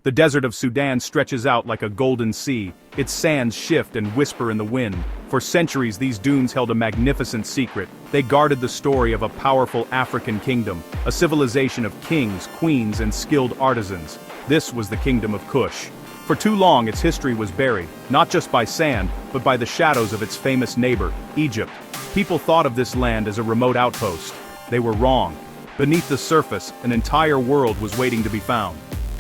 The desert of Sudan stretches out like a golden sea, its sands shift and whisper in the wind. For centuries these dunes held a magnificent secret. They guarded the story of a powerful African kingdom, a civilization of kings, queens, and skilled artisans. This was the Kingdom of Kush. For too long its history was buried, not just by sand, but by the shadows of its famous neighbor, Egypt. People thought of this land as a remote outpost. They were wrong. Beneath the surface, an entire world was waiting to be found.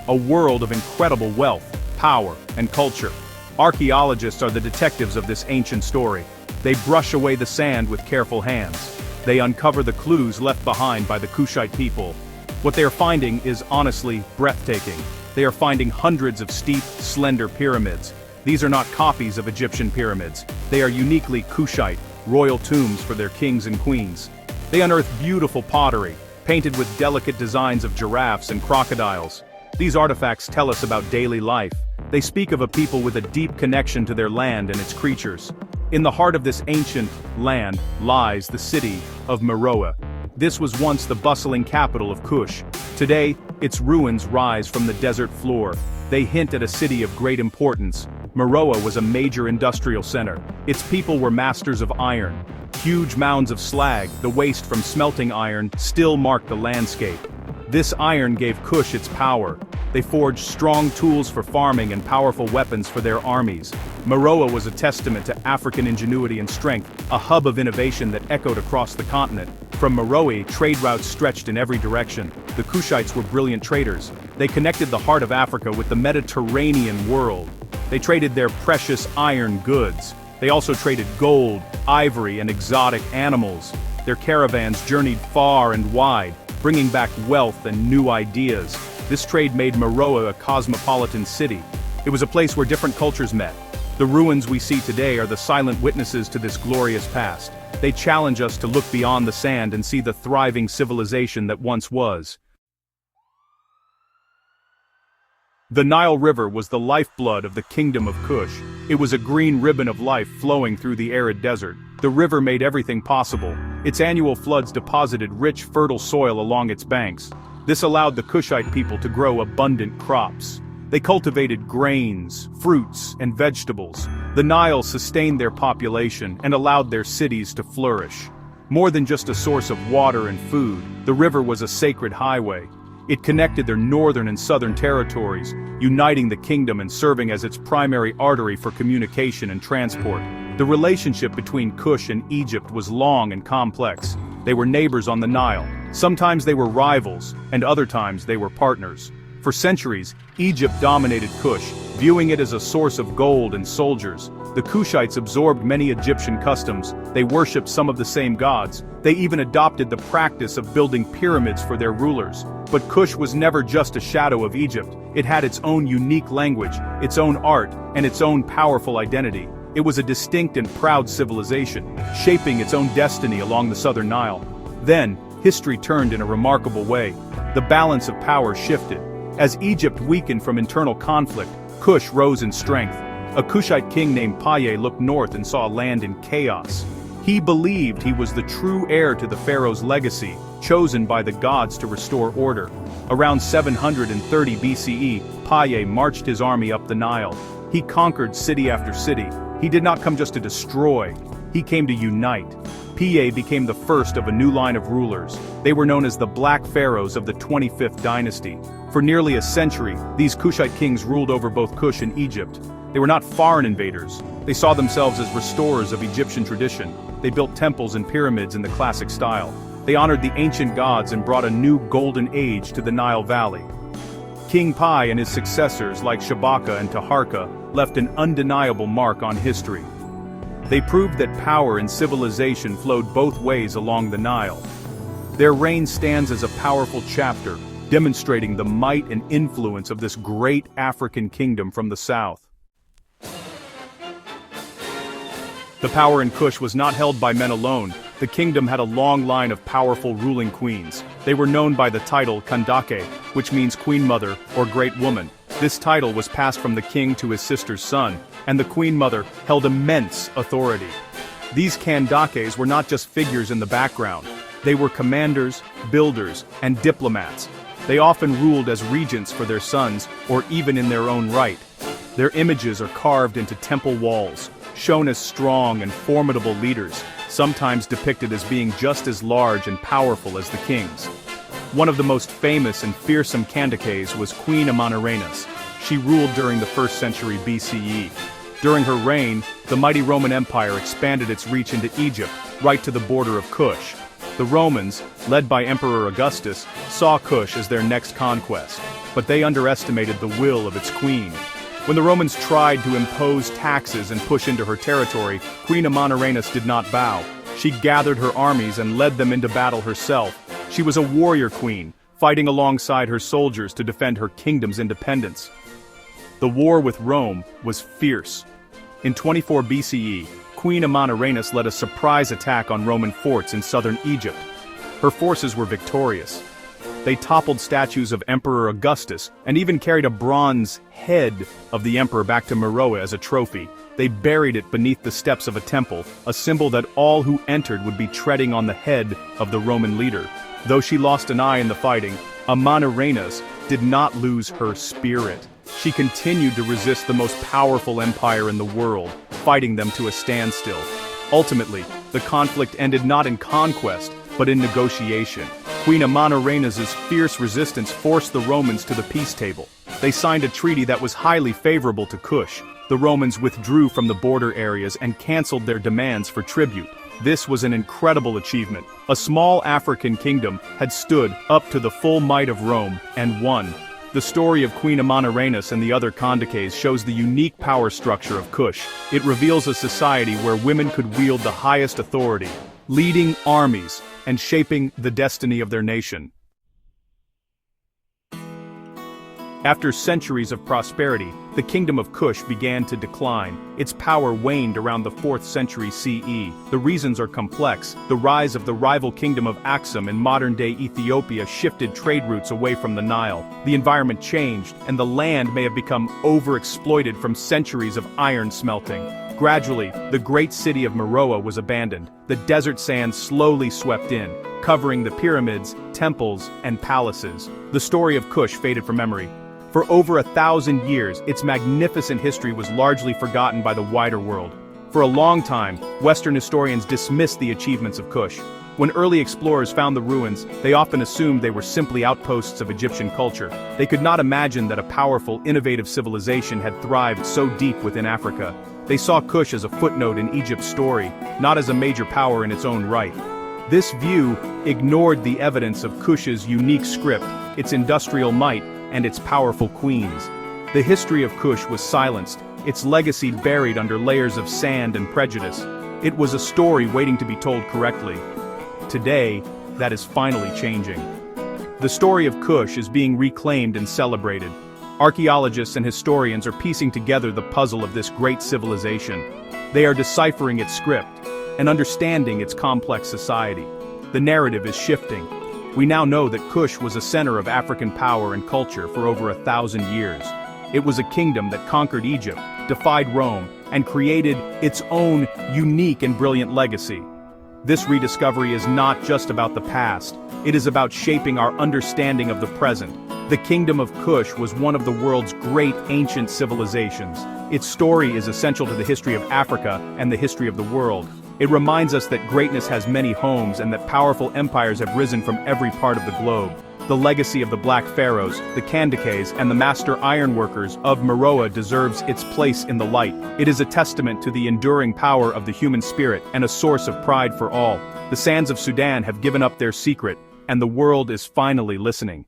A world of incredible wealth, power, and culture. Archaeologists are the detectives of this ancient story. They brush away the sand with careful hands. They uncover the clues left behind by the Kushite people. What they are finding is honestly breathtaking. They are finding hundreds of steep, slender pyramids. These are not copies of Egyptian pyramids. They are uniquely Kushite, royal tombs for their kings and queens. They unearth beautiful pottery, painted with delicate designs of giraffes and crocodiles. These artifacts tell us about daily life. They speak of a people with a deep connection to their land and its creatures. In the heart of this ancient land lies the city of Meroë. This was once the bustling capital of Kush. Today, its ruins rise from the desert floor. They hint at a city of great importance. Meroë was a major industrial center. Its people were masters of iron. Huge mounds of slag, the waste from smelting iron, still mark the landscape. This iron gave Kush its power. They forged strong tools for farming and powerful weapons for their armies. Meroë was a testament to African ingenuity and strength, a hub of innovation that echoed across the continent. From Meroë, trade routes stretched in every direction. The Kushites were brilliant traders. They connected the heart of Africa with the Mediterranean world. They traded their precious iron goods. They also traded gold, ivory, and exotic animals. Their caravans journeyed far and wide, bringing back wealth and new ideas. This trade made Meroë a cosmopolitan city. It was a place where different cultures met. The ruins we see today are the silent witnesses to this glorious past. They challenge us to look beyond the sand and see the thriving civilization that once was. The Nile River was the lifeblood of the Kingdom of Kush. It was a green ribbon of life flowing through the arid desert. The river made everything possible. Its annual floods deposited rich, fertile soil along its banks. This allowed the Kushite people to grow abundant crops. They cultivated grains, fruits, and vegetables. The Nile sustained their population and allowed their cities to flourish. More than just a source of water and food, the river was a sacred highway. It connected their northern and southern territories, uniting the kingdom and serving as its primary artery for communication and transport. The relationship between Kush and Egypt was long and complex. They were neighbors on the Nile. Sometimes they were rivals, and other times they were partners. For centuries, Egypt dominated Kush, viewing it as a source of gold and soldiers. The Kushites absorbed many Egyptian customs. They worshipped some of the same gods. They even adopted the practice of building pyramids for their rulers. But Kush was never just a shadow of Egypt. It had its own unique language, its own art, and its own powerful identity. It was a distinct and proud civilization, shaping its own destiny along the southern Nile. Then, history turned in a remarkable way. The balance of power shifted. As Egypt weakened from internal conflict, Kush rose in strength. A Kushite king named Piye looked north and saw a land in chaos. He believed he was the true heir to the pharaoh's legacy, chosen by the gods to restore order. Around 730 BCE, Piye marched his army up the Nile. He conquered city after city. He did not come just to destroy, he came to unite. Piye became the first of a new line of rulers. They were known as the Black Pharaohs of the 25th dynasty. For nearly a century, these Kushite kings ruled over both Kush and Egypt. They were not foreign invaders. They saw themselves as restorers of Egyptian tradition. They built temples and pyramids in the classic style. They honored the ancient gods and brought a new golden age to the Nile Valley. King Piye and his successors like Shabaka and Taharqa left an undeniable mark on history. They proved that power and civilization flowed both ways along the Nile. Their reign stands as a powerful chapter, demonstrating the might and influence of this great African kingdom from the south. The power in Kush was not held by men alone. The kingdom had a long line of powerful ruling queens. They were known by the title Kandakes, which means Queen Mother or Great Woman. This title was passed from the king to his sister's son, and the Queen Mother held immense authority. These Kandakes were not just figures in the background. They were commanders, builders, and diplomats. They often ruled as regents for their sons, or even in their own right. Their images are carved into temple walls, shown as strong and formidable leaders, sometimes depicted as being just as large and powerful as the kings. One of the most famous and fearsome Kandakes was Queen Amanirenas. She ruled during the 1st century BCE. During her reign, the mighty Roman Empire expanded its reach into Egypt, right to the border of Kush. The Romans, led by Emperor Augustus, saw Kush as their next conquest, but they underestimated the will of its queen. When the Romans tried to impose taxes and push into her territory, Queen Amanirenas did not bow. She gathered her armies and led them into battle herself. She was a warrior queen, fighting alongside her soldiers to defend her kingdom's independence. The war with Rome was fierce. In 24 BCE, Queen Amanirenas led a surprise attack on Roman forts in southern Egypt. Her forces were victorious. They toppled statues of Emperor Augustus and even carried a bronze head of the emperor back to Meroë as a trophy. They buried it beneath the steps of a temple, a symbol that all who entered would be treading on the head of the Roman leader. Though she lost an eye in the fighting, Amanirenas did not lose her spirit. She continued to resist the most powerful empire in the world, fighting them to a standstill. Ultimately, the conflict ended not in conquest, but in negotiation. Queen Amanirenas' fierce resistance forced the Romans to the peace table. They signed a treaty that was highly favorable to Kush. The Romans withdrew from the border areas and cancelled their demands for tribute. This was an incredible achievement. A small African kingdom had stood up to the full might of Rome and won. The story of Queen Amanirenas and the other Kandakes shows the unique power structure of Kush. It reveals a society where women could wield the highest authority, leading armies and shaping the destiny of their nation. After centuries of prosperity, the Kingdom of Kush began to decline. Its power waned around the 4th century CE. The reasons are complex. The rise of the rival kingdom of Aksum in modern-day Ethiopia shifted trade routes away from the Nile. The environment changed, and the land may have become overexploited from centuries of iron smelting. Gradually, the great city of Meroë was abandoned. The desert sand slowly swept in, covering the pyramids, temples, and palaces. The story of Kush faded from memory. For over 1,000 years, its magnificent history was largely forgotten by the wider world. For a long time, Western historians dismissed the achievements of Kush. When early explorers found the ruins, they often assumed they were simply outposts of Egyptian culture. They could not imagine that a powerful, innovative civilization had thrived so deep within Africa. They saw Kush as a footnote in Egypt's story, not as a major power in its own right. This view ignored the evidence of Kush's unique script, its industrial might, and its powerful queens. The history of Kush was silenced, its legacy buried under layers of sand and prejudice. It was a story waiting to be told correctly. Today, that is finally changing. The story of Kush is being reclaimed and celebrated. Archaeologists and historians are piecing together the puzzle of this great civilization. They are deciphering its script and understanding its complex society. The narrative is shifting. We now know that Kush was a center of African power and culture for over 1,000 years. It was a kingdom that conquered Egypt, defied Rome, and created its own unique and brilliant legacy. This rediscovery is not just about the past, it is about shaping our understanding of the present. The Kingdom of Kush was one of the world's great ancient civilizations. Its story is essential to the history of Africa and the history of the world. It reminds us that greatness has many homes and that powerful empires have risen from every part of the globe. The legacy of the Black Pharaohs, the Kandakes, and the master ironworkers of Meroë deserves its place in the light. It is a testament to the enduring power of the human spirit and a source of pride for all. The sands of Sudan have given up their secret, and the world is finally listening.